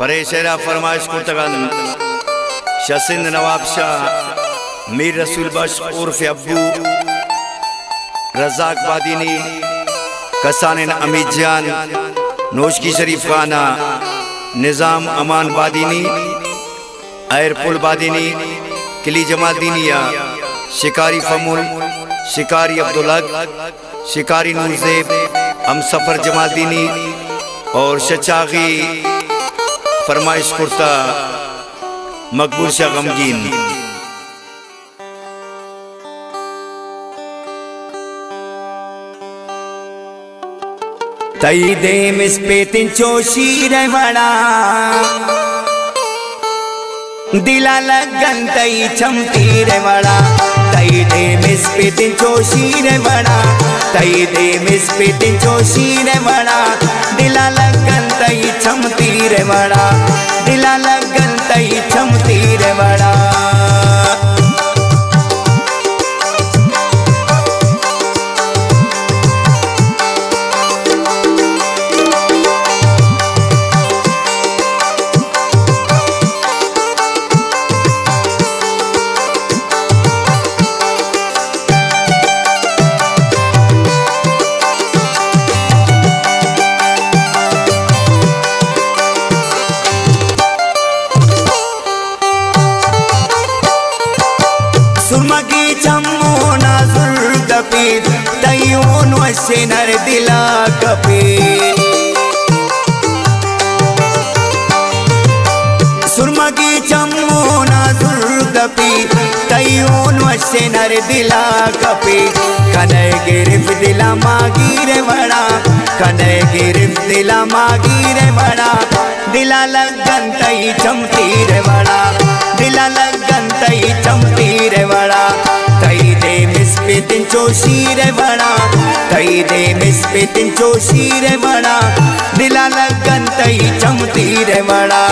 परेशेरा फरमाइश कुर्तगन शसिंद नवाब शाह मीर रसूल बख्श उर्फ अब्बू रज़ाक बादीनी कसान अमीद जान नोशकी शरीफ खाना निज़ाम अमान बादीनी एयरपुल बादीनी किली जमादीनिया शिकारी फमुल शिकारी अब्दुल्हक शिकारी नूरज़ेब हम सफ़र जमादीनी और शचागी फरमाइश कुर्ता मकबूल शाह गमगीन। तई दे मिस पे तिंचो शीर बड़ा दिला लगन तई छमतीर बड़ा तई दे मिस पे तिंचो शीर बड़ा तई दे मिस पे तिंचो शीर बड़ा दिला लगन तई छमतीर बड़ा दिला लगन तई छमतीर बड़ा। सुरमगी चम्मो नाजुर कपीर तयोन वशे नर दिला कपीर सुरमगी चम्मो नाजुर कपीर तयोन वशे नर दिला कपीर कनय गिरफ दिला मागीर बड़ा कनय गिरफ दिला मागीर बड़ा दिला लगन तई चमतीर बड़ा दिला लगन तई चमतीर बड़ा तई दे मिस पे तिंचो शीर बड़ा तई दे मिस पे तिंचो शीर बड़ा दिला लगन तई चमतीर बड़ा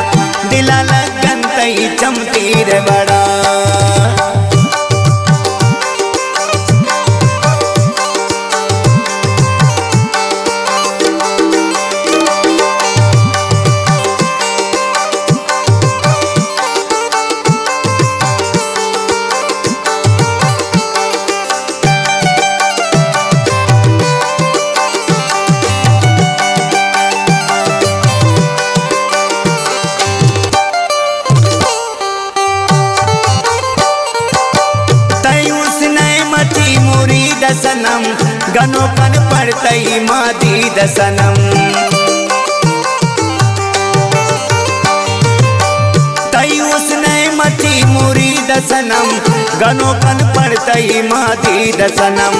दिला लगन तई चमतीर बड़ा। सनम गनो कन पड़तई मादी दसनम तई उसने मची मुरीद सनम गनो कन पड़तई मादी दसनम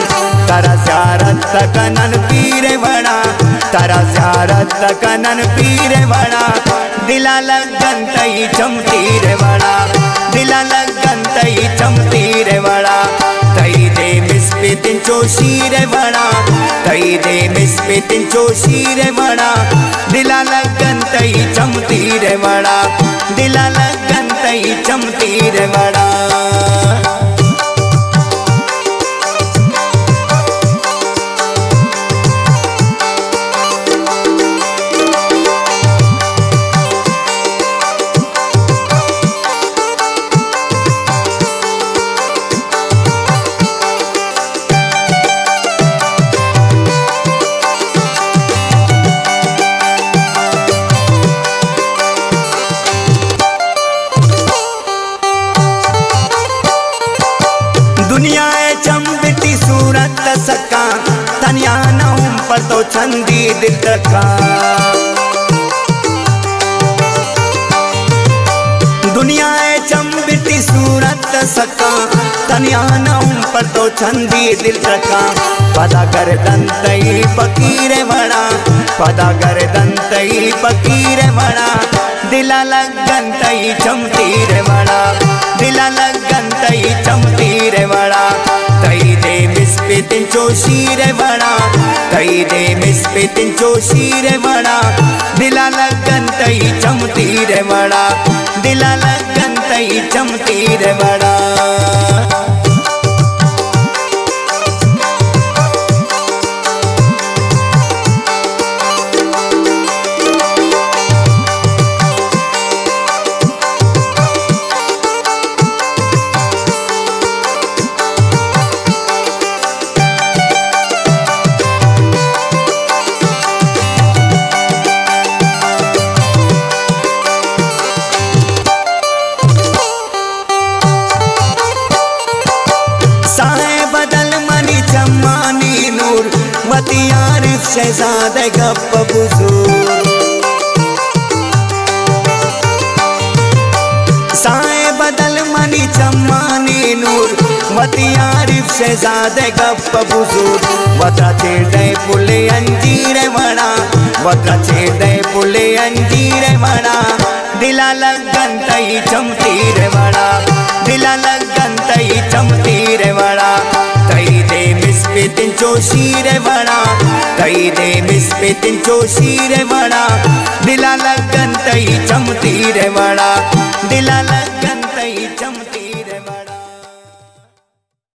तारा ज़ियारत कनन पीर बड़ा तारा ज़ियारत कनन पीर बड़ा दिला लगन तई चमतीर बड़ा दिला लगन तई चमतीर बड़ा तई दे मिस पे तिंचो शीर बड़ा तई दे मिस पे तिंचो शीर बड़ा दिला लगन तई चमतीर बड़ा दिला लगन तई चमतीर बड़ा। दुनिया चंबटी सूरत सका तनिया नौम पर तो छंदी दिल का दुनिया चंबटी सूरत सका तनिया नौम पर तो छंदी दिल का पदा गर्दन तई फकीर बड़ा पदा गर्दन तई फकीर बड़ा दिला लगन तई चमतीर बड़ा दिला लगन तई चमतीर बड़ा तई दे मिस पे तिंचो शीर बड़ा तई दे मिस पे तिंचो शीर बड़ा दिला लगन तई चमतीर बड़ा दिला लगन तई चमतीर बड़ा। शहजादे गप बुजुर्ग साए बदल मनी चम्मानी नूर वतियारिफ शहजादे गप बुजुर्ग वता छेड़े पुले अंजीर वड़ा वता छेड़े पुले अंजीर वड़ा दिला लगन तई चमतीर वड़ा दिला लगन तई चमतीर वड़ा तई दे मिसपितिन चोशीर वड़ा तई दे मिसपितिन चोशीर वड़ा दिला लगन तई चमतीर वड़ा